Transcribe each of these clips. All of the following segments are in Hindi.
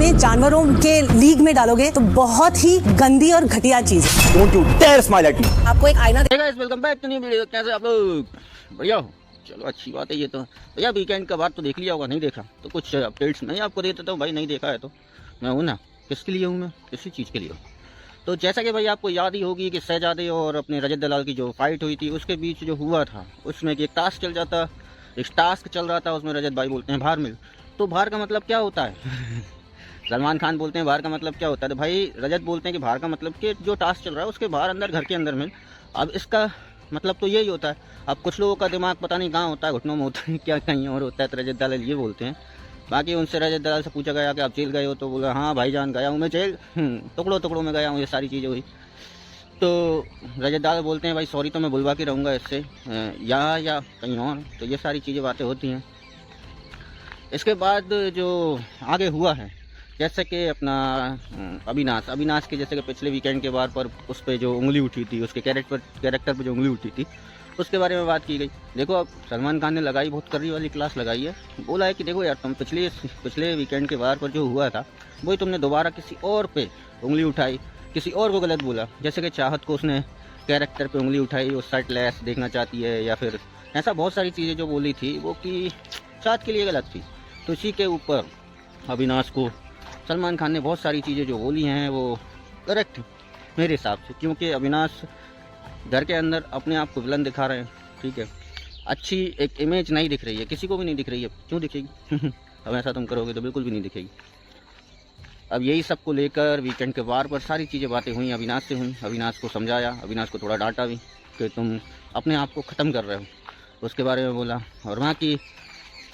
में जानवरों के लीग में डालोगे तो बहुत ही गंदी और घटिया चीज है। Don't you dare smile at me. आपको एक आईना welcome back to new video. कैसे आप लोग? बढ़िया हो? चलो अच्छी बात है। ये तो भैया वीकेंड का बाद तो देख लिया होगा, नहीं देखा तो कुछ अपडेट्स मैं आपको दे देता हूँ। भाई नहीं देखा है तो मैं हूँ ना, किसके लिए हूँ मैं, किसी चीज़ के लिए हूँ। तो जैसा कि भाई आपको याद ही होगी कि शहजादे और अपने रजत दलाल की जो फाइट हुई थी उसके बीच जो हुआ था उसमें कि एक टास्क चल जाता, एक टास्क चल रहा था, उसमें रजत भाई बोलते हैं बाहर मिल। तो बाहर का मतलब क्या होता है? सलमान खान बोलते हैं बाहर का मतलब क्या होता है, तो भाई रजत बोलते हैं कि बाहर का मतलब कि जो टास्क चल रहा है उसके बाहर अंदर, घर के अंदर मिल। अब इसका मतलब तो यही होता है। अब कुछ लोगों का दिमाग पता नहीं कहाँ होता है, घुटनों में होता है क्या कहीं और होता है, तो रजत दलाल ये बोलते हैं। बाकी उनसे रजत दलाल से पूछा गया कि आप जेल गए हो, तो बोला हाँ भाईजान गया हूँ मैं जेल, टुकड़ों टुकड़ों में गया हूँ, ये सारी चीज़ें हुई। तो रजत दलाल बोलते हैं भाई सॉरी तो मैं बुलवा के रहूँगा इससे, यहाँ या कहीं और। तो ये सारी चीज़ें बातें होती हैं। इसके बाद जो आगे हुआ है, जैसे कि अपना अविनाश के, जैसे कि पिछले वीकेंड के बार पर उस पर जो उंगली उठी थी, उसके कैरेक्टर पर जो उंगली उठी थी उसके बारे में बात की गई। देखो अब सलमान खान ने लगाई, बहुत कर्री वाली क्लास लगाई है। बोला है कि देखो यार तुम पिछले वीकेंड के बार पर जो हुआ था वही तुमने दोबारा किसी और पे उंगली उठाई, किसी और को गलत बोला। जैसे कि चाहत को उसने कैरेक्टर पे उंगली उठाई, वो शर्टलेस देखना चाहती है, या फिर ऐसा बहुत सारी चीज़ें जो बोली थी वो कि चाहत के लिए गलत थी। तो इसी के ऊपर अविनाश को सलमान खान ने बहुत सारी चीज़ें जो बोली हैं वो करेक्ट थी मेरे हिसाब से, क्योंकि अविनाश घर के अंदर अपने आप को विलन दिखा रहे हैं। ठीक है, अच्छी एक इमेज नहीं दिख रही है, किसी को भी नहीं दिख रही है। क्यों दिखेगी? अब ऐसा तुम करोगे तो बिल्कुल भी नहीं दिखेगी। अब यही सब को लेकर वीकेंड के वार पर सारी चीज़ें बातें हुई, अविनाश से हुई। अविनाश को समझाया, अविनाश को थोड़ा डांटा भी कि तुम अपने आप को ख़त्म कर रहे हो, उसके बारे में बोला। और वहाँ की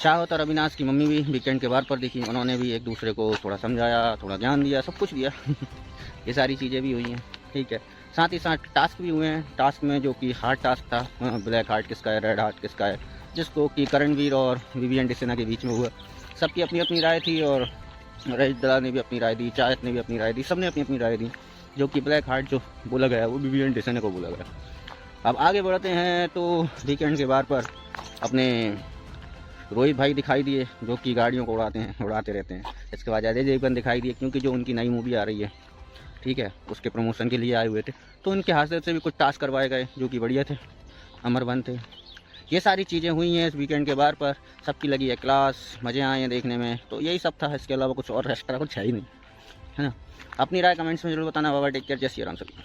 चाहत और अविनाश की मम्मी भी वीकेंड के बार पर दिखी, उन्होंने भी एक दूसरे को थोड़ा समझाया, थोड़ा ज्ञान दिया, सब कुछ दिया। ये सारी चीज़ें भी हुई हैं। ठीक है, साथ ही साथ टास्क भी हुए हैं। टास्क में जो कि हार्ट टास्क था, ब्लैक हार्ट किसका है, रेड हार्ट किसका है, जिसको कि करणवीर और विवियन डिसेना के बीच में हुआ। सबकी अपनी अपनी राय थी, और रजत दलाल ने भी अपनी राय दी, चाहत ने भी अपनी राय दी, सबने अपनी अपनी राय दी। जो कि ब्लैक हार्ट जो बोला गया वो विवियन डिसेना को बोला गया। अब आगे बढ़ते हैं तो वीकेंड के बार पर अपने रोहित भाई दिखाई दिए, जो कि गाड़ियों को उड़ाते रहते हैं। इसके बाद अजय देवगन दिखाई दिए, क्योंकि जो उनकी नई मूवी आ रही है, ठीक है, उसके प्रमोशन के लिए आए हुए थे। तो उनके हाथ से भी कुछ टास्क करवाए गए जो कि बढ़िया थे, अमर वन थे। ये सारी चीज़ें हुई हैं इस वीकेंड के बार पर। सबकी लगी है क्लास, मज़े आए हैं देखने में। तो यही सब था, इसके अलावा कुछ और एक्स्ट्रा कुछ है ही नहीं, है ना। अपनी राय कमेंट्स में जरूर बताना। बाबा टेक केयर, जय श्री राम सभी।